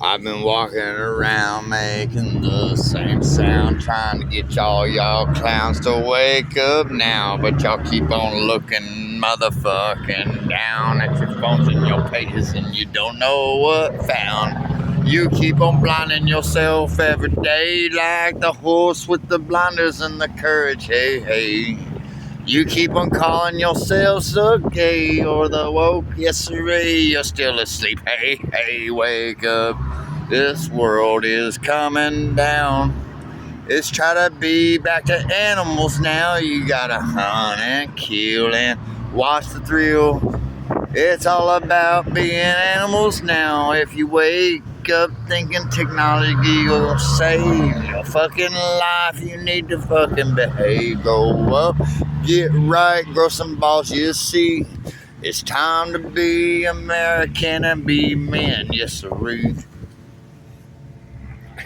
I've been walking around making the same sound, trying to get y'all clowns to wake up now. But y'all keep on looking motherfucking down at your phones and your pages, and you don't know what found. You keep on blinding yourself every day like the horse with the blinders and the courage. Hey, hey. You keep on calling yourselves a gay or the woke, yes sirree, you're still asleep. Hey, hey, wake up. This world is coming down. It's try to be back to animals now. You gotta hunt and kill and watch the thrill. It's all about being animals now. If you wake up thinking technology will save your fucking life, you need to fucking behave. Grow up, get right, grow some balls, you see. It's time to be American and be men, yes sirree.